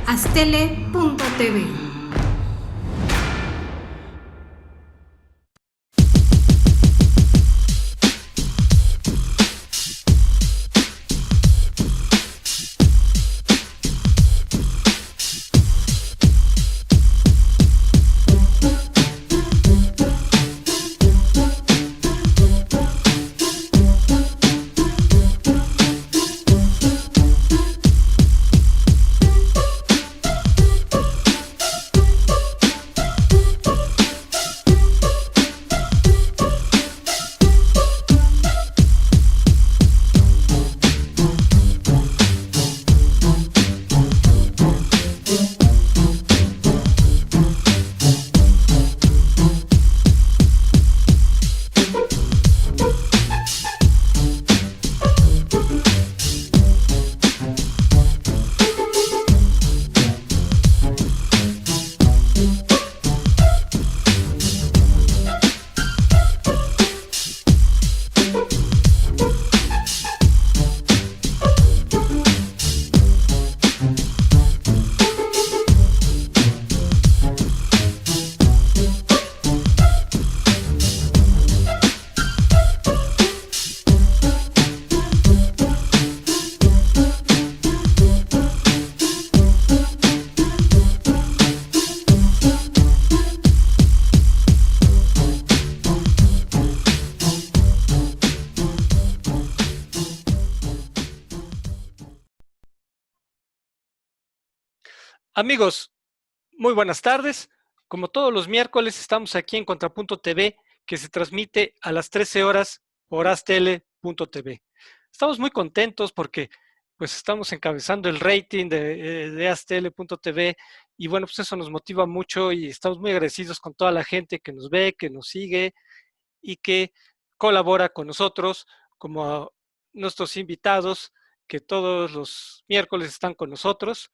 Astele.tv. Amigos, muy buenas tardes. Como todos los miércoles estamos aquí en Contrapunto TV, que se transmite a las 13 horas por Astele.tv. Estamos muy contentos porque pues estamos encabezando el rating de Astele.tv y bueno, pues eso nos motiva mucho y estamos muy agradecidos con toda la gente que nos ve, que nos sigue y que colabora con nosotros, como a nuestros invitados que todos los miércoles están con nosotros.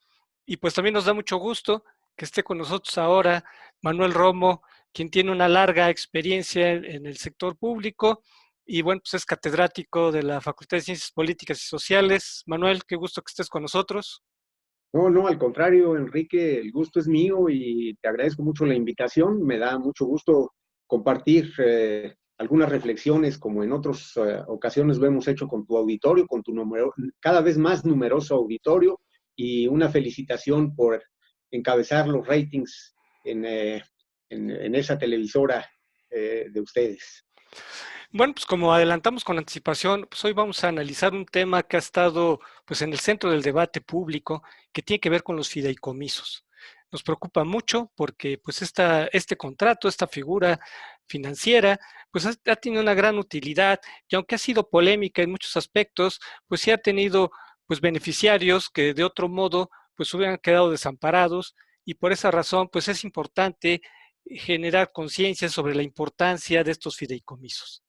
Y pues también nos da mucho gusto que esté con nosotros ahora Manuel Romo, quien tiene una larga experiencia en el sector público y bueno, pues es catedrático de la Facultad de Ciencias Políticas y Sociales. Manuel, qué gusto que estés con nosotros. No, al contrario, Enrique, el gusto es mío y te agradezco mucho la invitación. Me da mucho gusto compartir algunas reflexiones como en otras ocasiones lo hemos hecho con tu auditorio, con tu cada vez más numeroso auditorio, y una felicitación por encabezar los ratings en esa televisora de ustedes. Bueno, pues como adelantamos con anticipación, pues hoy vamos a analizar un tema que ha estado pues en el centro del debate público, que tiene que ver con los fideicomisos. Nos preocupa mucho porque pues este contrato, esta figura financiera, pues ha tenido una gran utilidad y aunque ha sido polémica en muchos aspectos, pues sí ha tenido pues beneficiarios que de otro modo pues hubieran quedado desamparados y por esa razón pues es importante generar conciencia sobre la importancia de estos fideicomisos.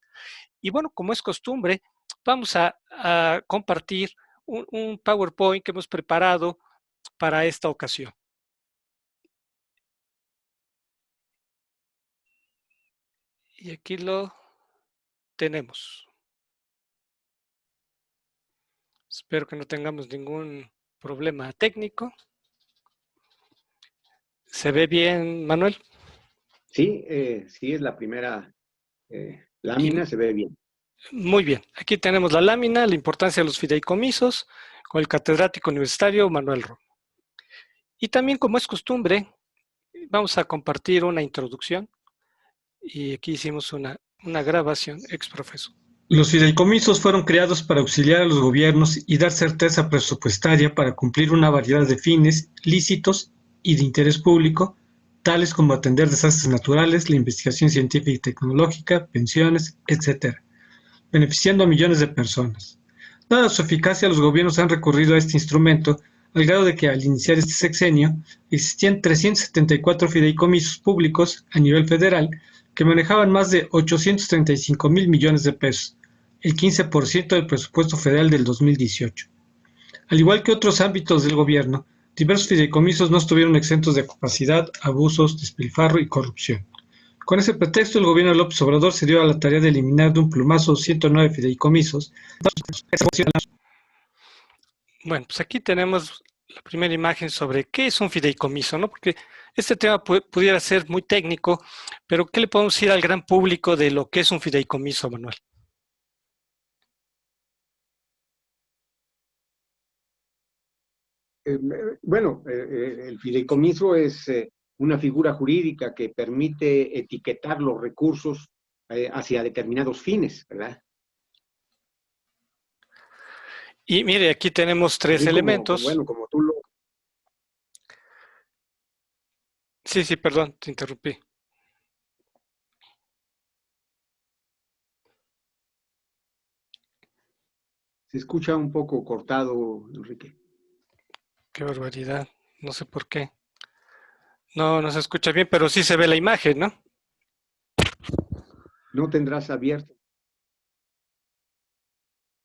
Y bueno, como es costumbre, vamos a compartir un PowerPoint que hemos preparado para esta ocasión. Y aquí lo tenemos. Espero que no tengamos ningún problema técnico. ¿Se ve bien, Manuel? Sí, sí, es la primera lámina, se ve bien. Muy bien. Aquí tenemos la lámina, la importancia de los fideicomisos, con el catedrático universitario Manuel Romo. Y también, como es costumbre, vamos a compartir una introducción. Y aquí hicimos una grabación ex profeso. Los fideicomisos fueron creados para auxiliar a los gobiernos y dar certeza presupuestaria para cumplir una variedad de fines lícitos y de interés público, tales como atender desastres naturales, la investigación científica y tecnológica, pensiones, etc., beneficiando a millones de personas. Dada su eficacia, los gobiernos han recurrido a este instrumento al grado de que al iniciar este sexenio existían 374 fideicomisos públicos a nivel federal que manejaban más de 835,000 millones de pesos, el 15% del presupuesto federal del 2018. Al igual que otros ámbitos del gobierno, diversos fideicomisos no estuvieron exentos de opacidad, abusos, despilfarro y corrupción. Con ese pretexto, el gobierno de López Obrador se dio a la tarea de eliminar de un plumazo 109 fideicomisos. Bueno, pues aquí tenemos la primera imagen sobre qué es un fideicomiso, ¿no? Porque este tema pudiera ser muy técnico, pero ¿qué le podemos decir al gran público de lo que es un fideicomiso, Manuel? Bueno, el fideicomiso es una figura jurídica que permite etiquetar los recursos hacia determinados fines, ¿verdad? Y mire, aquí tenemos tres Así elementos. bueno, como tú lo... Sí, sí, perdón, te interrumpí. Se escucha un poco cortado, Enrique. Qué barbaridad. No sé por qué. No, no se escucha bien, pero sí se ve la imagen, ¿no? No tendrás abierto.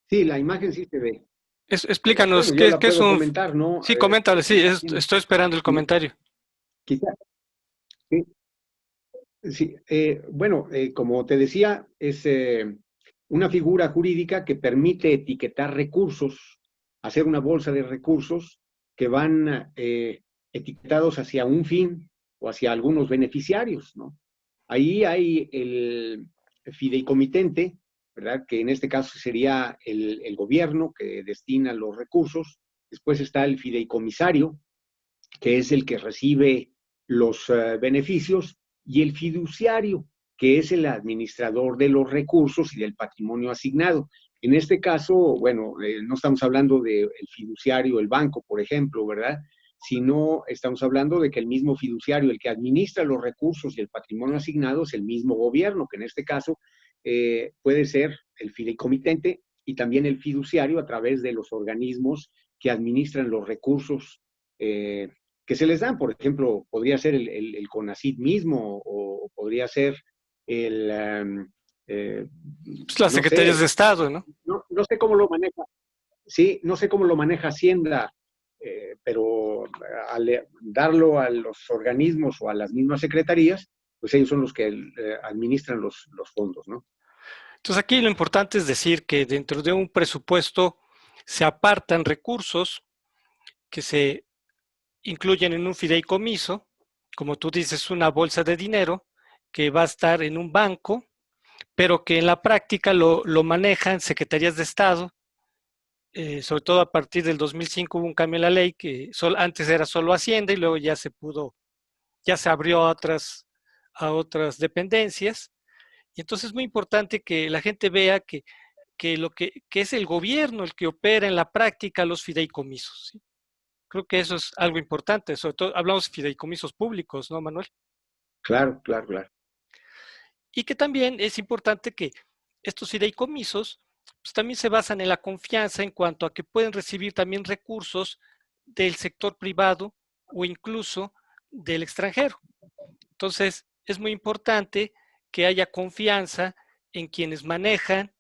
Sí, la imagen sí se ve. Explícanos, Bueno, yo la qué es puedo un... comentar, ¿no? Sí, coméntale, sí, estoy esperando el Qui- comentario. Quizá, sí, sí, bueno, como te decía, es una figura jurídica que permite etiquetar recursos, hacer una bolsa de recursos que van etiquetados hacia un fin o hacia algunos beneficiarios, ¿no? Ahí hay el fideicomitente, ¿verdad? Que en este caso sería el gobierno que destina los recursos. Después está el fideicomisario, que es el que recibe los beneficios, y el fiduciario, que es el administrador de los recursos y del patrimonio asignado. En este caso, bueno, no estamos hablando del fiduciario, el banco, por ejemplo, ¿verdad? Sino estamos hablando de que el mismo fiduciario, el que administra los recursos y el patrimonio asignado, es el mismo gobierno, que en este caso puede ser el fideicomitente y también el fiduciario a través de los organismos que administran los recursos que se les dan. Por ejemplo, podría ser el CONACYT mismo o podría ser el, Pues las no secretarías de sé, Estado, ¿no? no sé cómo lo maneja, sí, no sé cómo lo maneja Hacienda, pero al darlo a los organismos o a las mismas secretarías, pues ellos son los que administran los fondos, ¿no? Entonces aquí lo importante es decir que dentro de un presupuesto se apartan recursos que se incluyen en un fideicomiso, como tú dices, una bolsa de dinero que va a estar en un banco, pero que en la práctica lo manejan secretarías de Estado. Sobre todo a partir del 2005 hubo un cambio en la ley que antes era solo Hacienda y luego ya se abrió a otras dependencias. Y entonces es muy importante que la gente vea que es el gobierno el que opera en la práctica los fideicomisos, ¿sí? Creo que eso es algo importante, sobre todo hablamos de fideicomisos públicos, ¿no, Manuel? Claro, claro, claro. Y que también es importante que estos fideicomisos pues, también se basan en la confianza en cuanto a que pueden recibir también recursos del sector privado o incluso del extranjero. Entonces, es muy importante que haya confianza en quienes manejan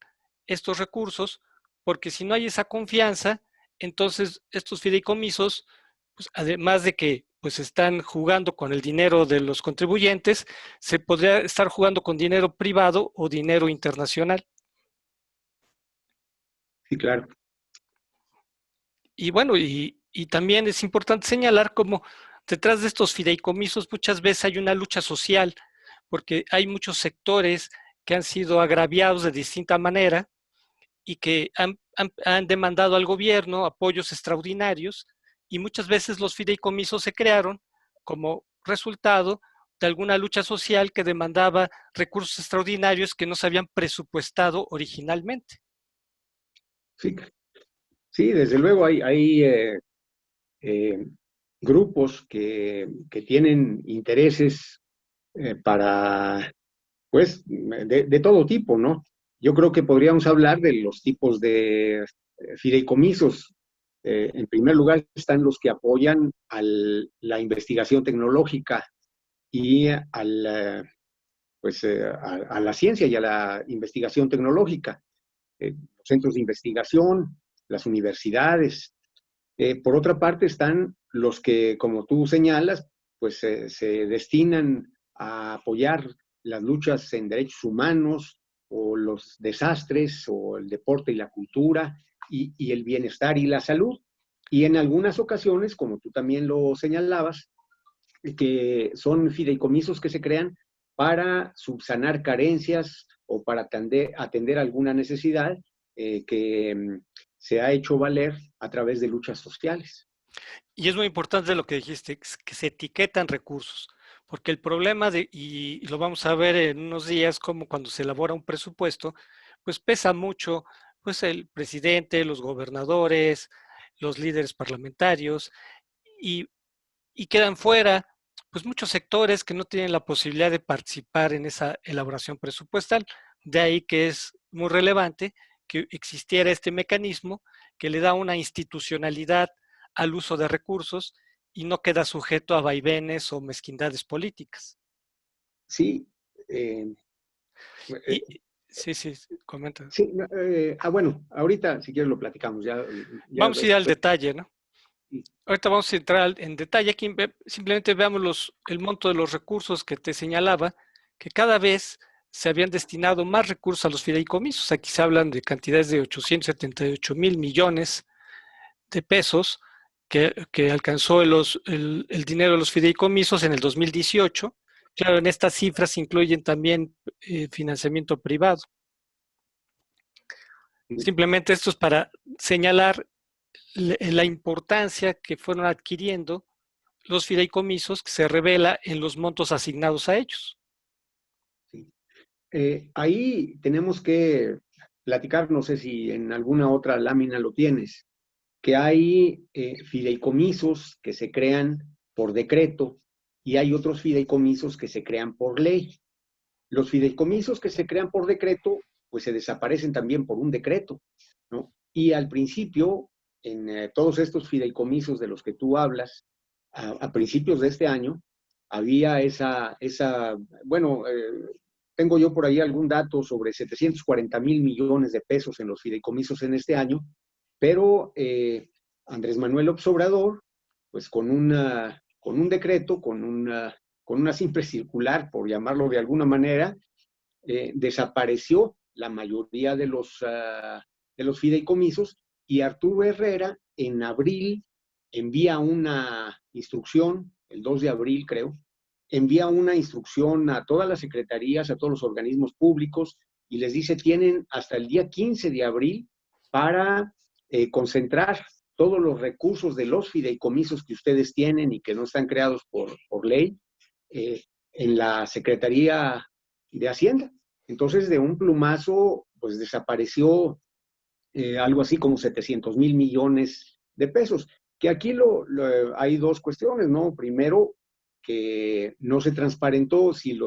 estos recursos, porque si no hay esa confianza, entonces estos fideicomisos, pues, además de que pues están jugando con el dinero de los contribuyentes, se podría estar jugando con dinero privado o dinero internacional. Sí, claro. Y bueno, y también es importante señalar cómo detrás de estos fideicomisos muchas veces hay una lucha social, porque hay muchos sectores que han sido agraviados de distinta manera y que han demandado al gobierno apoyos extraordinarios y muchas veces los fideicomisos se crearon como resultado de alguna lucha social que demandaba recursos extraordinarios que no se habían presupuestado originalmente. Sí, sí, desde luego hay eh, grupos que tienen intereses para, pues, de todo tipo, ¿no? Yo creo que podríamos hablar de los tipos de fideicomisos. En primer lugar están los que apoyan a la investigación tecnológica y a la ciencia y a la investigación tecnológica. Los centros de investigación, las universidades. Por otra parte están los que, como tú señalas, pues se destinan a apoyar las luchas en derechos humanos o los desastres o el deporte y la cultura y el bienestar y la salud. Y en algunas ocasiones, como tú también lo señalabas, que son fideicomisos que se crean para subsanar carencias o para atender alguna necesidad que se ha hecho valer a través de luchas sociales. Y es muy importante lo que dijiste, que se etiquetan recursos, porque el problema y lo vamos a ver en unos días, como cuando se elabora un presupuesto, pues pesa mucho, pues el presidente, los gobernadores, los líderes parlamentarios, y, y quedan fuera, pues muchos sectores que no tienen la posibilidad de participar en esa elaboración presupuestal. De ahí que es muy relevante que existiera este mecanismo que le da una institucionalidad al uso de recursos y no queda sujeto a vaivenes o mezquindades políticas. Sí, eh, Y sí, sí, comenta. sí, bueno, ahorita si quieres lo platicamos, ya Vamos a ir al estoy. detalle, ¿no? Ahorita vamos a entrar en detalle. Aquí simplemente veamos el monto de los recursos que te señalaba, que cada vez se habían destinado más recursos a los fideicomisos. Aquí se hablan de cantidades de 878 mil millones de pesos que alcanzó el dinero de los fideicomisos en el 2018. Claro, en estas cifras se incluyen también financiamiento privado. Simplemente esto es para señalar la importancia que fueron adquiriendo los fideicomisos que se revela en los montos asignados a ellos. Sí. Ahí tenemos que platicar, no sé si en alguna otra lámina lo tienes, que hay fideicomisos que se crean por decreto y hay otros fideicomisos que se crean por ley. Los fideicomisos que se crean por decreto, pues se desaparecen también por un decreto, ¿no? Y al principio, en todos estos fideicomisos de los que tú hablas, a principios de este año, había bueno, tengo yo por ahí algún dato sobre 740,000 millones de pesos en los fideicomisos en este año, pero Andrés Manuel López Obrador, pues con un decreto, con una simple circular, por llamarlo de alguna manera, desapareció la mayoría de los fideicomisos y Arturo Herrera en abril envía una instrucción, el 2 de abril creo, envía una instrucción a todas las secretarías, a todos los organismos públicos y les dice tienen hasta el día 15 de abril para concentrar todos los recursos de los fideicomisos que ustedes tienen y que no están creados por ley en la Secretaría de Hacienda. Entonces, de un plumazo, pues desapareció algo así como 700,000 millones de pesos. Que aquí hay dos cuestiones, ¿no? Primero, que no se transparentó si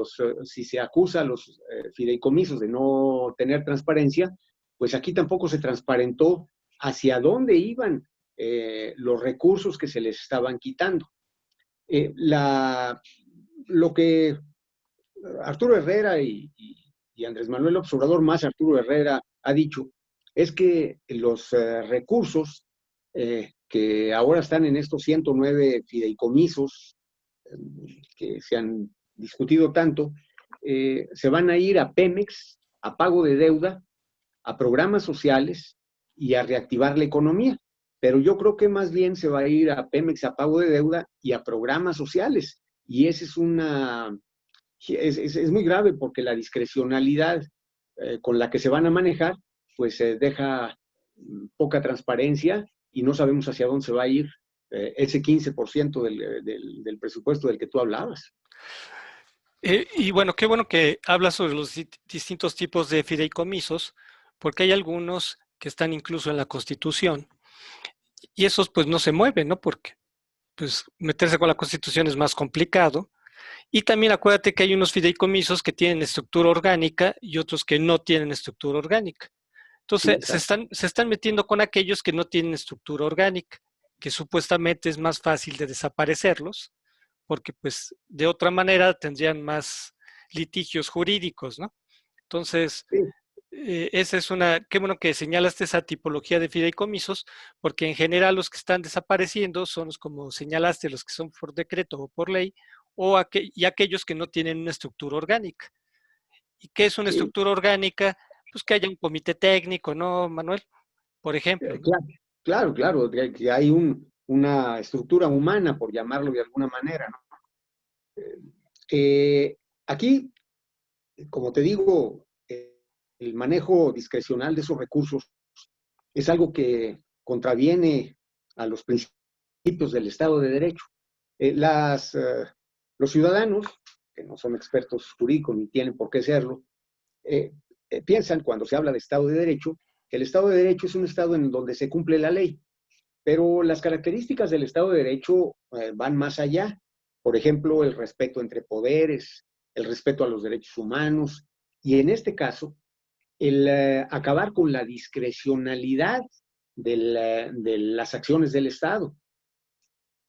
se acusa a los fideicomisos de no tener transparencia, pues aquí tampoco se transparentó hacia dónde iban los recursos que se les estaban quitando. Lo que Arturo Herrera y Andrés Manuel López Obrador, más Arturo Herrera, ha dicho, es que los recursos que ahora están en estos 109 fideicomisos que se han discutido tanto, se van a ir a Pemex, a pago de deuda, a programas sociales y a reactivar la economía. Pero yo creo que más bien se va a ir a Pemex, a pago de deuda y a programas sociales. Y esa es muy grave porque la discrecionalidad con la que se van a manejar, pues deja poca transparencia y no sabemos hacia dónde se va a ir ese 15% del presupuesto del que tú hablabas. Y bueno, qué bueno que hablas sobre los distintos tipos de fideicomisos, porque hay algunos que están incluso en la Constitución y esos pues no se mueven, ¿no? Porque pues meterse con la Constitución es más complicado. Y también acuérdate que hay unos fideicomisos que tienen estructura orgánica y otros que no tienen estructura orgánica. Sí, Entonces, se están metiendo con aquellos que no tienen estructura orgánica, que supuestamente es más fácil de desaparecerlos, porque pues de otra manera tendrían más litigios jurídicos, ¿no? Entonces, sí, esa es qué bueno que señalaste esa tipología de fideicomisos, porque en general los que están desapareciendo son los, como señalaste, los que son por decreto o por ley, y aquellos que no tienen una estructura orgánica. ¿Y qué es una sí, estructura orgánica? Pues que haya un comité técnico, ¿no, Manuel? Por ejemplo, ¿no? claro. Claro, claro, que hay una estructura humana, por llamarlo de alguna manera, ¿no? Aquí, como te digo, el manejo discrecional de esos recursos es algo que contraviene a los principios del Estado de Derecho. Eh, las, eh, los ciudadanos, que no son expertos jurídicos ni tienen por qué serlo, eh, piensan cuando se habla de Estado de Derecho que el Estado de Derecho es un Estado en donde se cumple la ley, pero las características del Estado de Derecho van más allá. Por ejemplo, el respeto entre poderes, el respeto a los derechos humanos y en este caso, el acabar con la discrecionalidad de las acciones del Estado.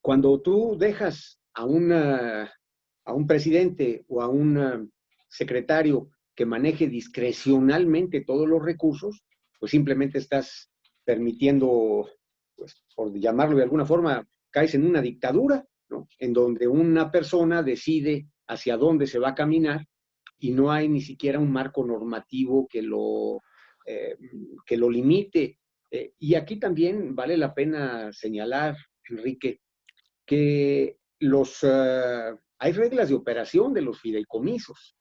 Cuando tú dejas a un presidente o a un secretario que maneje discrecionalmente todos los recursos, pues simplemente estás permitiendo, pues, por llamarlo de alguna forma, caes en una dictadura, ¿no? En donde una persona decide hacia dónde se va a caminar y no hay ni siquiera un marco normativo eh, que lo limite. Y aquí también vale la pena señalar, Enrique, que hay reglas de operación de los fideicomisos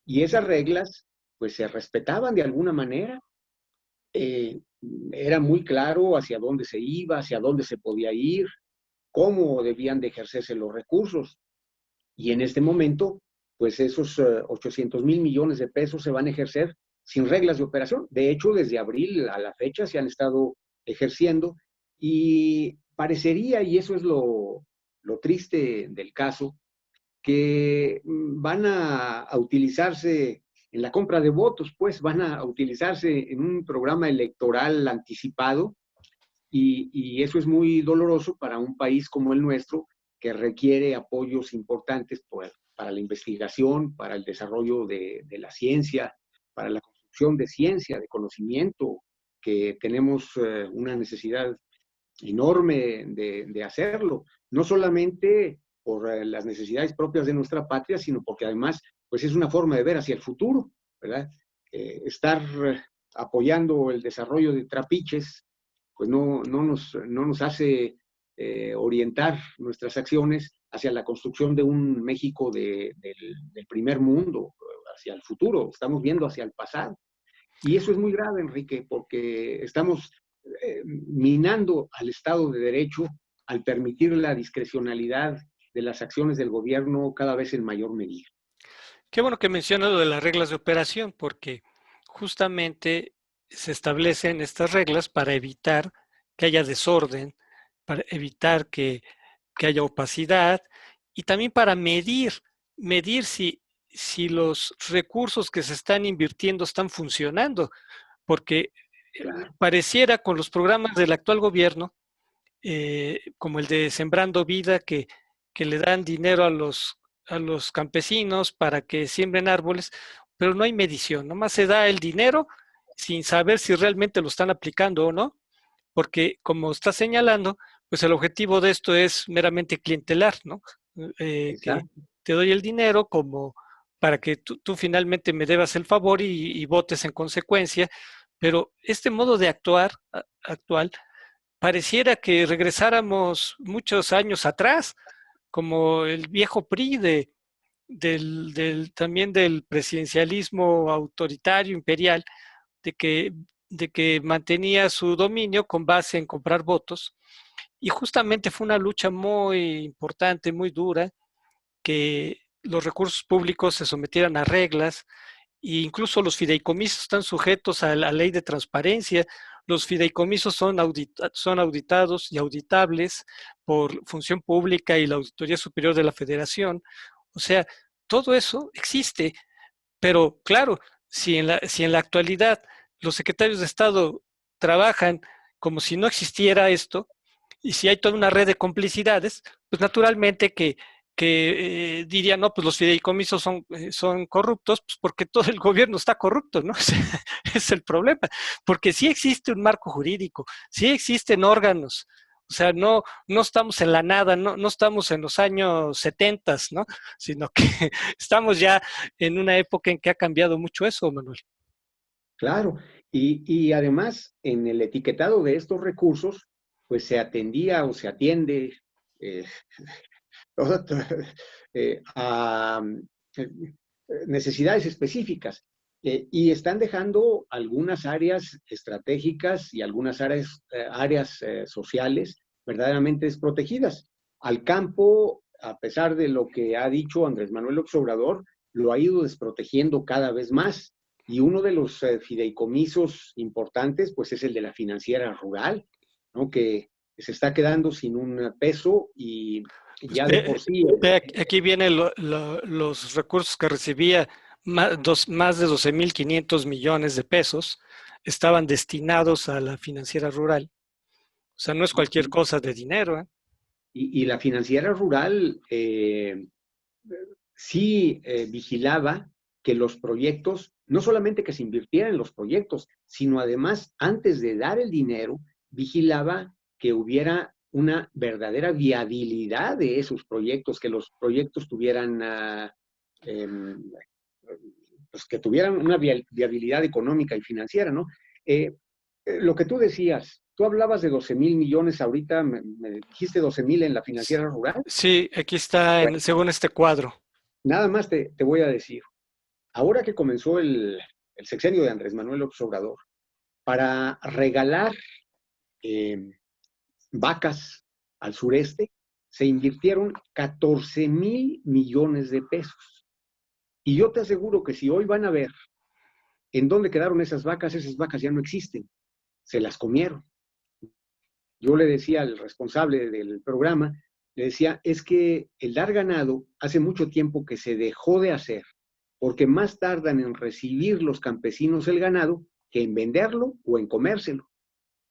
y esas reglas pues se respetaban de alguna manera. Eh, Era muy claro hacia dónde se iba, hacia dónde se podía ir, cómo debían de ejercerse los recursos. Y en este momento, pues esos 800,000 millones de pesos se van a ejercer sin reglas de operación. De hecho, desde abril a la fecha se han estado ejerciendo y parecería, y eso es lo triste del caso, que van a utilizarse en la compra de votos, pues van a utilizarse en un programa electoral anticipado y eso es muy doloroso para un país como el nuestro, que requiere apoyos importantes para la investigación, para el desarrollo de la ciencia, para la construcción de ciencia, de conocimiento, que tenemos una necesidad enorme de hacerlo, no solamente por las necesidades propias de nuestra patria, sino porque además pues es una forma de ver hacia el futuro, ¿verdad? Estar apoyando el desarrollo de trapiches, pues no nos hace orientar nuestras acciones hacia la construcción de un México del primer mundo, hacia el futuro, estamos viendo hacia el pasado. Y eso es muy grave, Enrique, porque estamos minando al Estado de Derecho al permitir la discrecionalidad de las acciones del gobierno cada vez en mayor medida. Qué bueno que mencionas lo de las reglas de operación, porque justamente se establecen estas reglas para evitar que haya desorden, para evitar que haya opacidad y también para medir si los recursos que se están invirtiendo están funcionando, porque Claro. pareciera con los programas del actual gobierno, como el de Sembrando Vida, que le dan dinero a los campesinos para que siembren árboles, pero no hay medición, nomás se da el dinero sin saber si realmente lo están aplicando o no, porque como está señalando, pues el objetivo de esto es meramente clientelar, ¿no? Que Exacto. te doy el dinero como para que tú finalmente me debas el favor y votes en consecuencia, pero este modo de actuar actual pareciera que regresáramos muchos años atrás, como el viejo PRI también del presidencialismo autoritario, imperial, de que, de que mantenía su dominio con base en comprar votos. Y justamente fue una lucha muy importante, muy dura, que los recursos públicos se sometieran a reglas, e incluso los fideicomisos están sujetos a la ley de transparencia. Los fideicomisos son auditados y auditables por Función Pública y la Auditoría Superior de la Federación. O sea, todo eso existe, pero claro, si en la actualidad los secretarios de Estado trabajan como si no existiera esto, y si hay toda una red de complicidades, pues naturalmente que dirían, no, pues los fideicomisos son corruptos, pues porque todo el gobierno está corrupto, ¿no? Ese es el problema, porque sí existe un marco jurídico, sí existen órganos, o sea, no estamos en la nada, no estamos en los años 70, ¿no? Sino que estamos ya en una época en que ha cambiado mucho eso, Manuel. Claro. Y además, en el etiquetado de estos recursos, pues se atendía o se atiende eh, a necesidades específicas. Y están dejando algunas áreas estratégicas y algunas áreas sociales verdaderamente desprotegidas. Al campo, a pesar de lo que ha dicho Andrés Manuel López Obrador, lo ha ido desprotegiendo cada vez más. Y uno de los fideicomisos importantes, pues es el de la financiera rural, ¿no? Que se está quedando sin un peso y Pues ya de por sí. aquí vienen los recursos que recibía, más de 12.500 millones de pesos estaban destinados a la financiera rural. O sea, no es cualquier cosa de dinero, ¿eh? Y la financiera rural sí vigilaba que los proyectos, no solamente que se invirtieran en los proyectos, sino además, antes de dar el dinero, vigilaba que hubiera una verdadera viabilidad de esos proyectos, que los proyectos tuvieran, pues que tuvieran una viabilidad económica y financiera, ¿no? Lo que tú decías, tú hablabas de 12,000 millones, ahorita me dijiste 12,000 en la financiera rural. Sí, aquí está Bueno, según este cuadro. nada más te voy a decir, ahora que comenzó el sexenio de Andrés Manuel López Obrador, para regalar eh, vacas al sureste, se invirtieron 14,000 millones de pesos. Y yo te aseguro que si hoy van a ver en dónde quedaron esas vacas ya no existen, se las comieron. Yo le decía al responsable del programa, le decía, es que el dar ganado hace mucho tiempo que se dejó de hacer, porque más tardan en recibir los campesinos el ganado que en venderlo o en comérselo.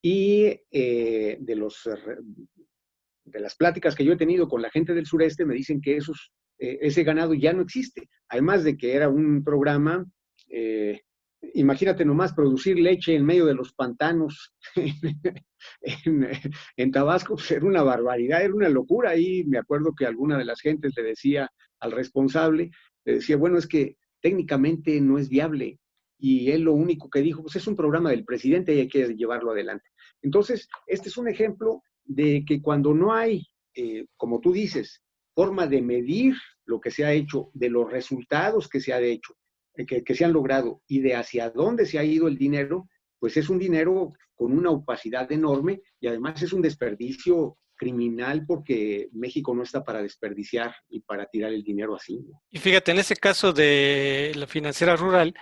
Y de las pláticas que yo he tenido con la gente del sureste me dicen que ese ganado ya no existe. Además de que era un programa, imagínate nomás producir leche en medio de los pantanos en, en Tabasco, pues era una barbaridad, era una locura. Y me acuerdo que alguna de las gentes le decía al responsable, le decía, bueno, es que técnicamente no es viable. Y él lo único que dijo, pues es un programa del presidente y hay que llevarlo adelante. Entonces, este es un ejemplo de que cuando no hay, como tú dices, forma de medir lo que se ha hecho, de los resultados que se ha hecho, que se han logrado y de hacia dónde se ha ido el dinero, pues es un dinero con una opacidad enorme y además es un desperdicio criminal porque México no está para desperdiciar y para tirar el dinero así, ¿no? Y fíjate, en ese caso de la financiera rural,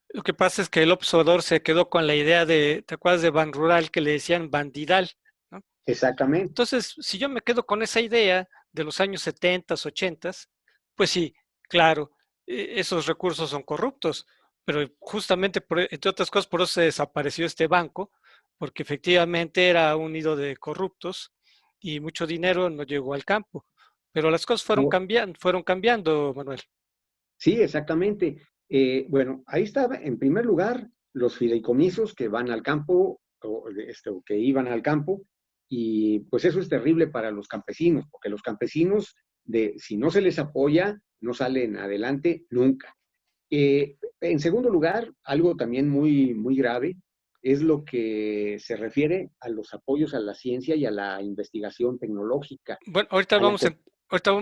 lo que pasa es que el observador se quedó con la idea de, ¿te acuerdas de Ban Rural que le decían Bandidal, ¿no? Exactamente. Entonces, si yo me quedo con esa idea de los años 70, 80, pues sí, claro, esos recursos son corruptos, pero justamente, entre otras cosas, por eso se desapareció este banco, porque efectivamente era un nido de corruptos y mucho dinero no llegó al campo. Pero las cosas fueron cambiando, Manuel. Sí, exactamente. Bueno, ahí estaba, en primer lugar, los fideicomisos que van al campo, o que iban al campo, y pues eso es terrible para los campesinos, porque los campesinos, si no se les apoya, no salen adelante nunca. En segundo lugar, algo también muy, muy grave es lo que se refiere a los apoyos a la ciencia y a la investigación tecnológica. Bueno, A la,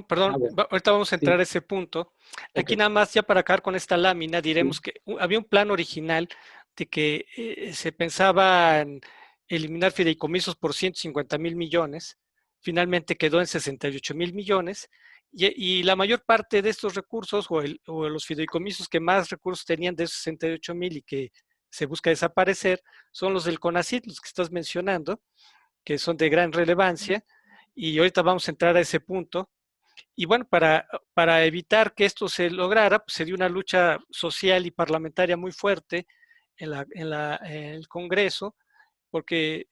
perdón, bueno, ahorita vamos a entrar sí, a ese punto. ok, Aquí nada más ya para acabar con esta lámina, diremos sí, que había un plan original de que se pensaba en eliminar fideicomisos por 150,000 millones, finalmente quedó en 68,000 millones, y la mayor parte de estos recursos o los fideicomisos que más recursos tenían de esos 68,000 y que se busca desaparecer son los del CONACYT, los que estás mencionando, que son de gran relevancia, y ahorita vamos a entrar a ese punto. Y bueno, para evitar que esto se lograra, pues se dio una lucha social y parlamentaria muy fuerte en el Congreso, porque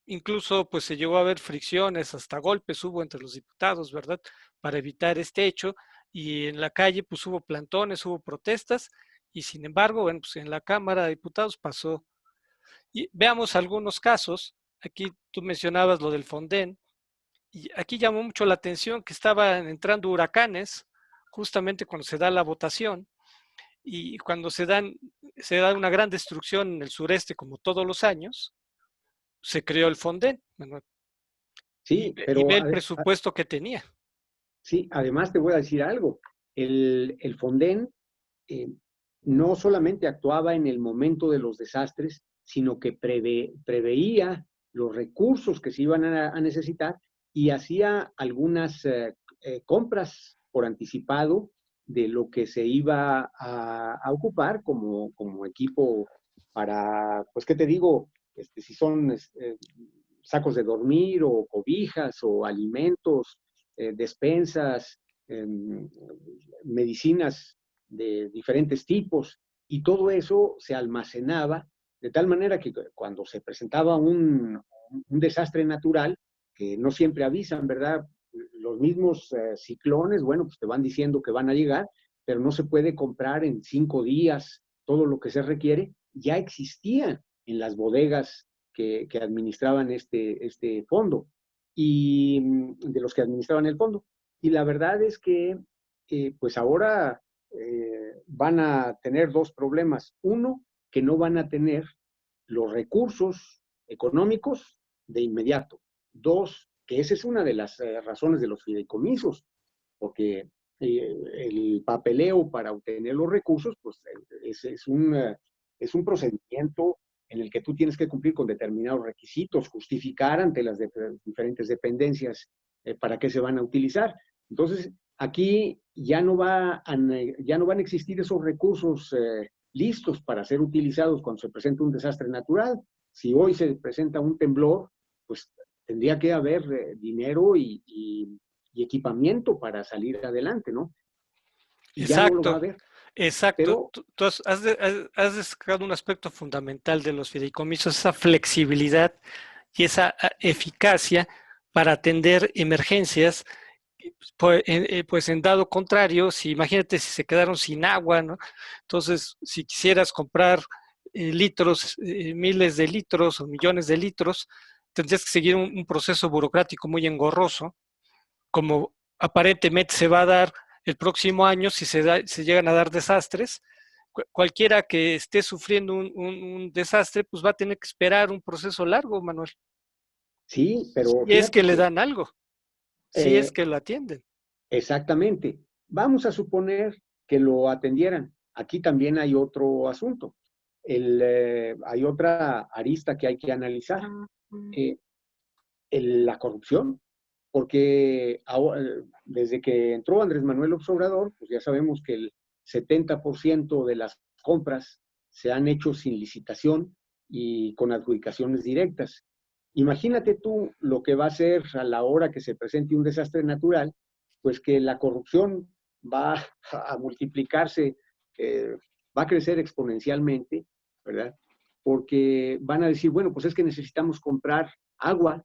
incluso pues se llegó a ver fricciones, hasta golpes hubo entre los diputados, ¿verdad? Para evitar este hecho, y en la calle pues hubo plantones, hubo protestas, y sin embargo, bueno, pues en la Cámara de Diputados pasó. Y veamos algunos casos. Aquí tú mencionabas lo del Fonden, y aquí llamó mucho la atención que estaban entrando huracanes justamente cuando se da la votación y cuando se da una gran destrucción en el sureste como todos los años, se creó el Fonden. Bueno, Sí, y pero ve el presupuesto que tenía. sí, además te voy a decir algo. El Fonden eh, no solamente actuaba en el momento de los desastres, sino que preveía los recursos que se iban a necesitar y hacía algunas compras por anticipado de lo que se iba a ocupar como equipo para, pues, ¿qué te digo? Si son sacos de dormir o cobijas o alimentos, despensas, medicinas de diferentes tipos, y todo eso se almacenaba de tal manera que cuando se presentaba un desastre natural, que no siempre avisan, ¿verdad? Los mismos ciclones, bueno, pues te van diciendo que van a llegar, pero no se puede comprar en 5 días todo lo que se requiere, ya existía en las bodegas que administraban este fondo y de los que administraban el fondo. Y la verdad es que, pues ahora van a tener dos problemas. Uno, que no van a tener los recursos económicos de inmediato. Dos, que esa es una de las razones de los fideicomisos, porque el papeleo para obtener los recursos, pues es un procedimiento en el que tú tienes que cumplir con determinados requisitos, justificar ante las diferentes dependencias para qué se van a utilizar. Entonces, aquí ya no van a existir esos recursos listos para ser utilizados cuando se presenta un desastre natural. Si hoy se presenta un temblor, pues tendría que haber dinero y equipamiento para salir adelante, ¿no? Y ya no lo va a Exacto, haber. exacto. Pero Tú has destacado un aspecto fundamental de los fideicomisos, esa flexibilidad y esa eficacia para atender emergencias. Pues en dado contrario, si imagínate si se quedaron sin agua, ¿no? Entonces, si quisieras comprar litros, miles de litros o millones de litros, tendrías que seguir un proceso burocrático muy engorroso, como aparentemente se va a dar el próximo año si se llegan a dar desastres. Cualquiera que esté sufriendo un desastre, pues va a tener que esperar un proceso largo, Manuel. sí, pero Si es que fíjate le que dan algo, si es eh, que lo atienden. exactamente, vamos a suponer que lo atendieran. Aquí también hay otro asunto. Hay otra arista que hay que analizar. Eh, la corrupción, porque ahora, desde que entró Andrés Manuel López Obrador, pues ya sabemos que el 70% de las compras se han hecho sin licitación y con adjudicaciones directas. Imagínate tú lo que va a ser a la hora que se presente un desastre natural, pues que la corrupción va a multiplicarse, va a crecer exponencialmente, ¿verdad? Porque van a decir, bueno, pues es que necesitamos comprar agua,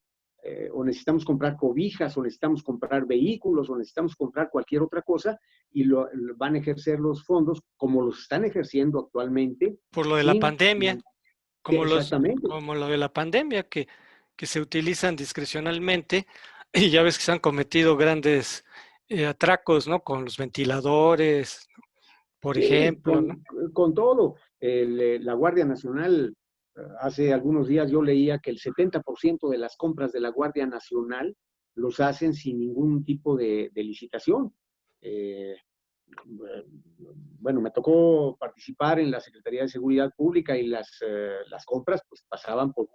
o necesitamos comprar cobijas, o necesitamos comprar vehículos, o necesitamos comprar cualquier otra cosa, y van a ejercer los fondos como los están ejerciendo actualmente, Por lo de la sin... pandemia, Exactamente. como lo de la pandemia, que se utilizan discrecionalmente, y ya ves que se han cometido grandes atracos, ¿no? Con los ventiladores, por Sí, ejemplo, ¿no? con todo. La Guardia Nacional, hace algunos días yo leía que el 70% de las compras de la Guardia Nacional los hacen sin ningún tipo de licitación. Eh, bueno, me tocó participar en la Secretaría de Seguridad Pública y las compras pues pasaban por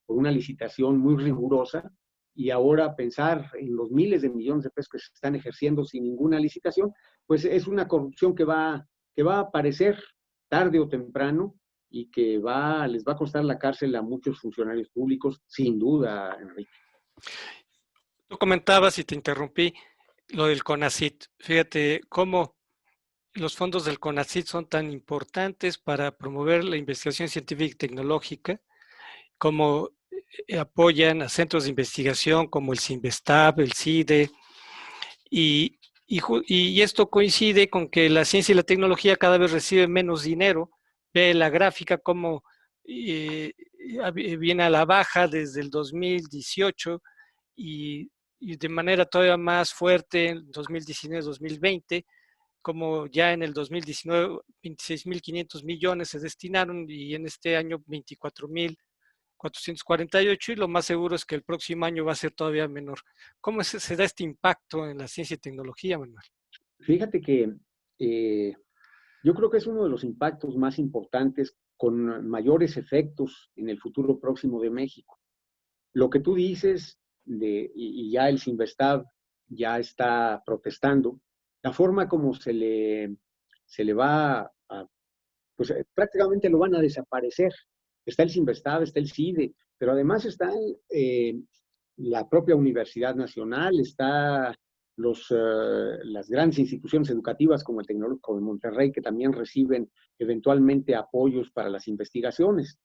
una licitación muy rigurosa, y ahora pensar en los miles de millones de pesos que se están ejerciendo sin ninguna licitación, pues es una corrupción que va a aparecer tarde o temprano y que les va a costar la cárcel a muchos funcionarios públicos, sin duda, Enrique. Tú comentabas y te interrumpí lo del CONACYT. Fíjate cómo los fondos del CONACYT son tan importantes para promover la investigación científica y tecnológica, como apoyan a centros de investigación como el CINVESTAB, el CIDE, y esto coincide con que la ciencia y la tecnología cada vez reciben menos dinero. Ve la gráfica como eh, viene a la baja desde el 2018 y, y de manera todavía más fuerte en 2019-2020, como ya en el 2019 26.500 millones se destinaron y en este año 24.000 448 y lo más seguro es que el próximo año va a ser todavía menor. ¿Cómo se da este impacto en la ciencia y tecnología, Manuel? Fíjate que yo creo que es uno de los impactos más importantes con mayores efectos en el futuro próximo de México. Lo que tú dices, y ya el Sinvestad ya está protestando, la forma como se le va a, pues prácticamente lo van a desaparecer. Está el Sinvestad, está el CIDE, pero además está la propia Universidad Nacional, está las grandes instituciones educativas como el Tecnológico de Monterrey, que también reciben eventualmente apoyos para las investigaciones.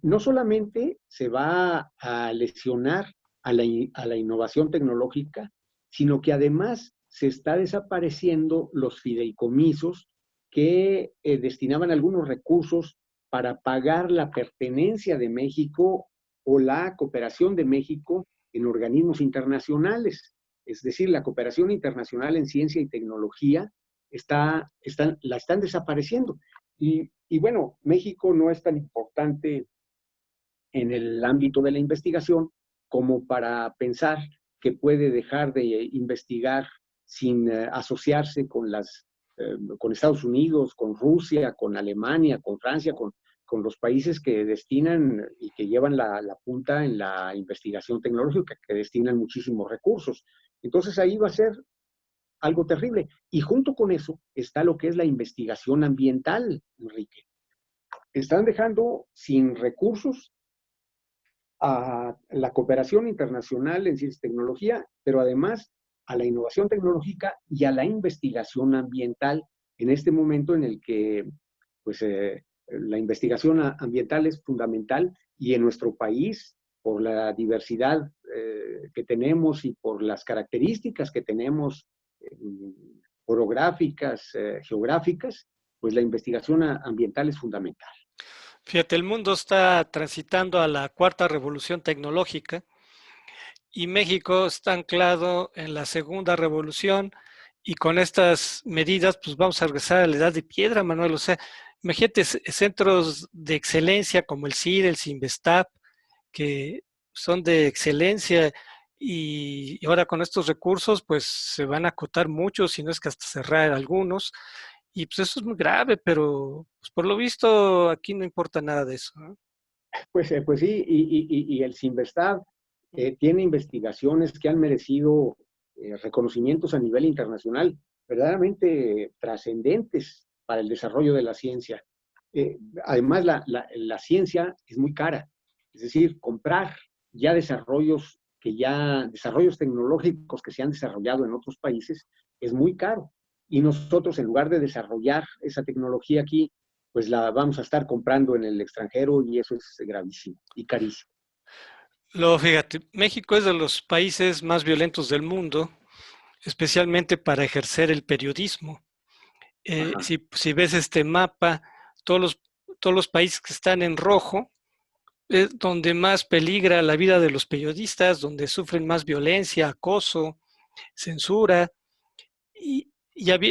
No solamente se va a lesionar a la innovación tecnológica, sino que además se está desapareciendo los fideicomisos que destinaban algunos recursos para pagar la pertenencia de México o la cooperación de México en organismos internacionales. Es decir, la cooperación internacional en ciencia y tecnología la están desapareciendo. Y bueno, México no es tan importante en el ámbito de la investigación como para pensar que puede dejar de investigar sin asociarse con Estados Unidos, con Rusia, con Alemania, con Francia, con los países que destinan y que llevan la punta en la investigación tecnológica, que destinan muchísimos recursos. Entonces ahí va a ser algo terrible. Y junto con eso está lo que es la investigación ambiental, Enrique. Están dejando sin recursos a la cooperación internacional en ciencia y tecnología, pero además a la innovación tecnológica y a la investigación ambiental en este momento en el que pues, la investigación ambiental es fundamental y en nuestro país, por la diversidad que tenemos y por las características que tenemos orográficas, geográficas, pues la investigación ambiental es fundamental. Fíjate, el mundo está transitando a la cuarta revolución tecnológica y México está anclado en la segunda revolución y con estas medidas pues vamos a regresar a la edad de piedra, Manuel. O sea, imagínate centros de excelencia como el CIR, el CINVESTAP, que son de excelencia y ahora con estos recursos pues se van a acotar muchos, si no es que hasta cerrar algunos. Y pues eso es muy grave, pero pues, por lo visto aquí no importa nada de eso, ¿no? Pues sí, y el Sinvestad tiene investigaciones que han merecido reconocimientos a nivel internacional verdaderamente trascendentes para el desarrollo de la ciencia. Además, la ciencia es muy cara, es decir, comprar desarrollos tecnológicos que se han desarrollado en otros países es muy caro. Y nosotros, en lugar de desarrollar esa tecnología aquí, pues la vamos a estar comprando en el extranjero y eso es gravísimo y carísimo. Fíjate, México es de los países más violentos del mundo, especialmente para ejercer el periodismo. Si ves este mapa, todos los, todos los países que están en rojo es donde más peligra la vida de los periodistas, donde sufren más violencia, acoso, censura, y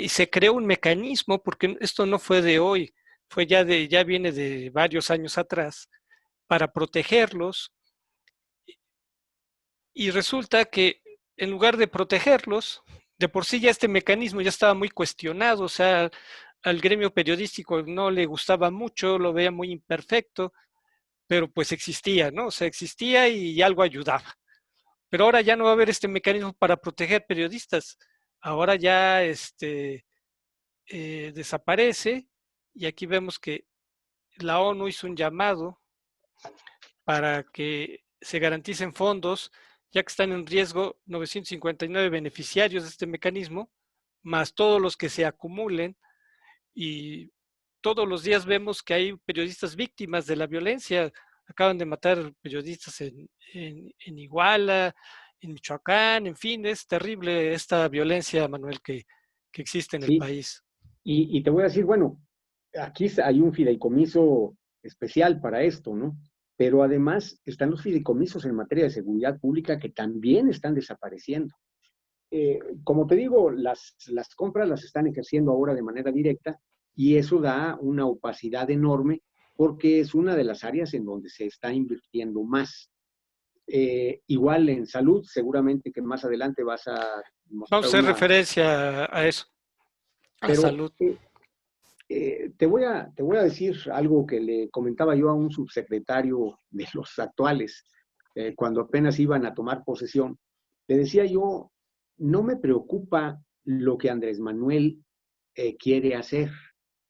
se creó un mecanismo, porque esto no fue de hoy, ya viene de varios años atrás, para protegerlos, y resulta que en lugar de protegerlos, de por sí ya este mecanismo ya estaba muy cuestionado, o sea, al gremio periodístico no le gustaba mucho, lo veía muy imperfecto, pero pues existía, ¿no? O sea, existía y algo ayudaba. Pero ahora ya no va a haber este mecanismo para proteger periodistas. Ahora ya desaparece y aquí vemos que la ONU hizo un llamado para que se garanticen fondos, ya que están en riesgo 959 beneficiarios de este mecanismo, más todos los que se acumulen, y todos los días vemos que hay periodistas víctimas de la violencia. Acaban de matar periodistas en Iguala, en Michoacán, en fin, es terrible esta violencia, Manuel, que existe en el Sí, país. y te voy a decir, bueno, aquí hay un fideicomiso especial para esto, ¿no? Pero además están los fideicomisos en materia de seguridad pública que también están desapareciendo. Como te digo, las compras las están ejerciendo ahora de manera directa y eso da una opacidad enorme porque es una de las áreas en donde se está invirtiendo más. Igual en salud, seguramente que más adelante vas a Vamos a mostrar hacer una, referencia a eso, a pero salud. te voy a decir algo que le comentaba yo a un subsecretario de los actuales, cuando apenas iban a tomar posesión. Le decía yo, no me preocupa lo que Andrés Manuel quiere hacer,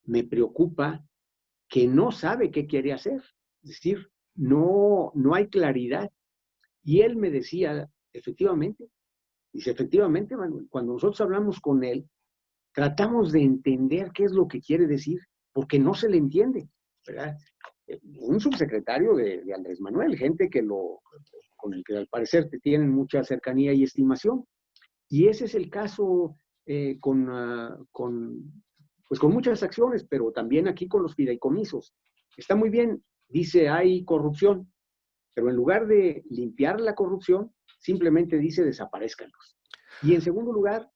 me preocupa que no sabe qué quiere hacer. Es decir, no hay claridad. Y él me decía, efectivamente, dice, efectivamente, Manuel, cuando nosotros hablamos con él, tratamos de entender qué es lo que quiere decir, porque no se le entiende, ¿verdad? Un subsecretario de Andrés Manuel, gente con el que al parecer te tienen mucha cercanía y estimación. Y ese es el caso pues con muchas acciones, pero también aquí con los fideicomisos. Está muy bien, dice hay corrupción, pero en lugar de limpiar la corrupción, simplemente dice desaparezcanlos. Y en segundo lugar,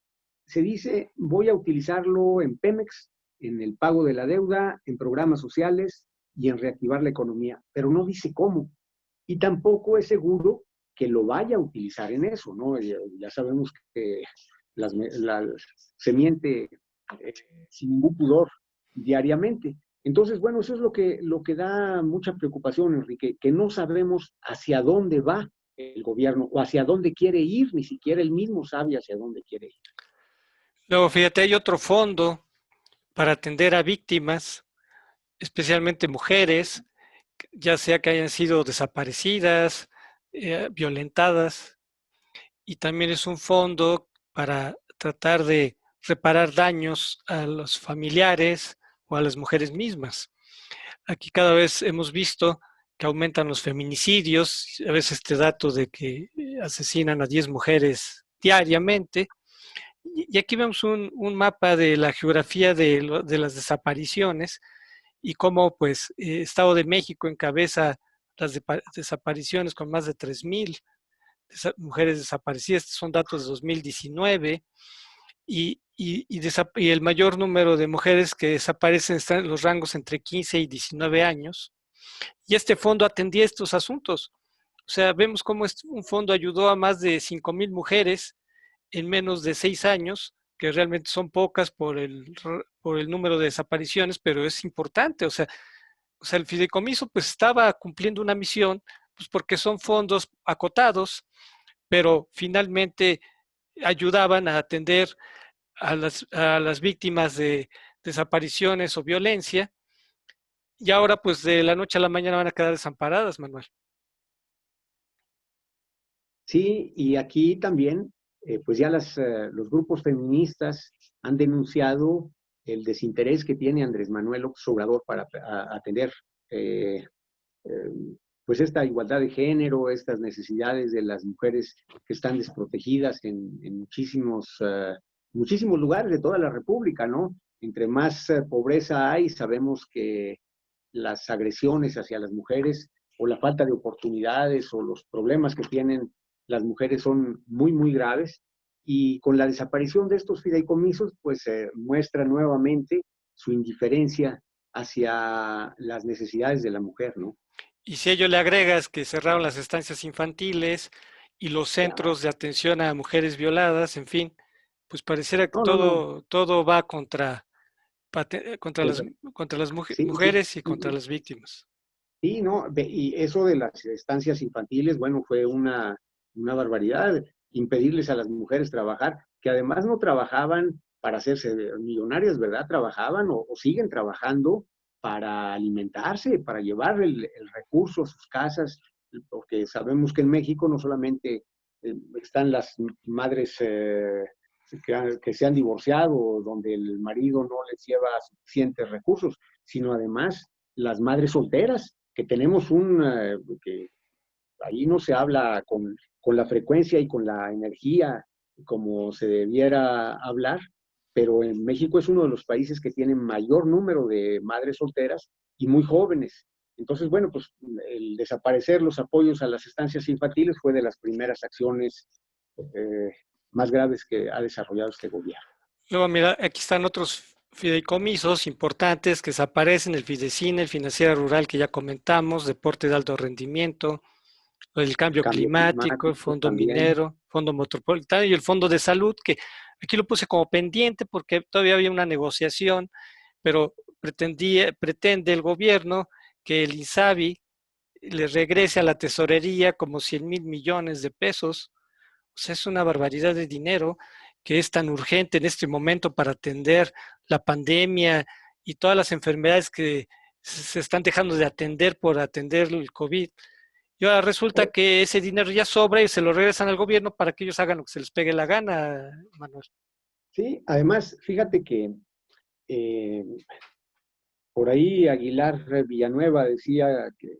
se dice voy a utilizarlo en Pemex, en el pago de la deuda, en programas sociales y en reactivar la economía, pero no dice cómo. Y tampoco es seguro que lo vaya a utilizar en eso, ¿no? Ya sabemos que la se miente sin ningún pudor diariamente. Entonces, bueno, eso es lo que da mucha preocupación, Enrique, que no sabemos hacia dónde va el gobierno o hacia dónde quiere ir, ni siquiera él mismo sabe hacia dónde quiere ir. Luego, fíjate, hay otro fondo para atender a víctimas, especialmente mujeres, ya sea que hayan sido desaparecidas, violentadas, y también es un fondo para tratar de reparar daños a los familiares o a las mujeres mismas. Aquí cada vez hemos visto que aumentan los feminicidios, a veces este dato de que asesinan a 10 mujeres diariamente. Y aquí vemos un mapa de la geografía de las desapariciones y cómo pues Estado de México encabeza las desapariciones con más de 3,000 mujeres desaparecidas. Estos son datos de 2019 y el mayor número de mujeres que desaparecen están en los rangos entre 15 y 19 años. Y este fondo atendía estos asuntos. O sea, vemos cómo un fondo ayudó a más de 5,000 mujeres en menos de 6 años, que realmente son pocas por el número de desapariciones, pero es importante. O sea, el fideicomiso pues estaba cumpliendo una misión, pues porque son fondos acotados, pero finalmente ayudaban a atender a las víctimas de desapariciones o violencia, y ahora pues de la noche a la mañana van a quedar desamparadas, Manuel. Sí, y aquí también, pues ya los grupos feministas han denunciado el desinterés que tiene Andrés Manuel López Obrador para atender eh, eh, pues esta igualdad de género, estas necesidades de las mujeres que están desprotegidas en muchísimos lugares de toda la República, ¿no? Entre más pobreza hay, sabemos que las agresiones hacia las mujeres o la falta de oportunidades o los problemas que tienen las mujeres son muy, muy graves. Y con la desaparición de estos fideicomisos, pues muestra nuevamente su indiferencia hacia las necesidades de la mujer, ¿no? Y si a ello le agregas que cerraron las estancias infantiles y los Claro. centros de atención a mujeres violadas, en fin, pues pareciera que No, no, no. todo va contra las, Contra- contra las Sí, sí. mujeres y contra las víctimas. Sí, no, y eso de las estancias infantiles, bueno, fue una barbaridad, impedirles a las mujeres trabajar, que además no trabajaban para hacerse millonarias, ¿verdad? Trabajaban o siguen trabajando para alimentarse, para llevar el recurso a sus casas, porque sabemos que en México no solamente están las madres que se han divorciado, donde el marido no les lleva suficientes recursos, sino además las madres solteras que tenemos que ahí no se habla con la frecuencia y con la energía como se debiera hablar, pero en México es uno de los países que tiene mayor número de madres solteras y muy jóvenes. Entonces, bueno, pues el desaparecer los apoyos a las estancias infantiles fue de las primeras acciones eh, más graves que ha desarrollado este gobierno. Luego, mira, aquí están otros fideicomisos importantes que desaparecen, el Fidecine, el Financiera Rural que ya comentamos, deporte de alto rendimiento, el el cambio cambio climático, el climático fondo también. minero, fondo metropolitano y el fondo de salud, que aquí lo puse como pendiente porque todavía había una negociación, pero pretende el gobierno que el INSABI le regrese a la tesorería como 100,000 millones de pesos. O sea, es una barbaridad de dinero que es tan urgente en este momento para atender la pandemia y todas las enfermedades que se están dejando de atender por atender el COVID. Y ahora resulta que ese dinero ya sobra y se lo regresan al gobierno para que ellos hagan lo que se les pegue la gana, Manuel. Sí, además, fíjate que eh, por ahí Aguilar Villanueva decía que,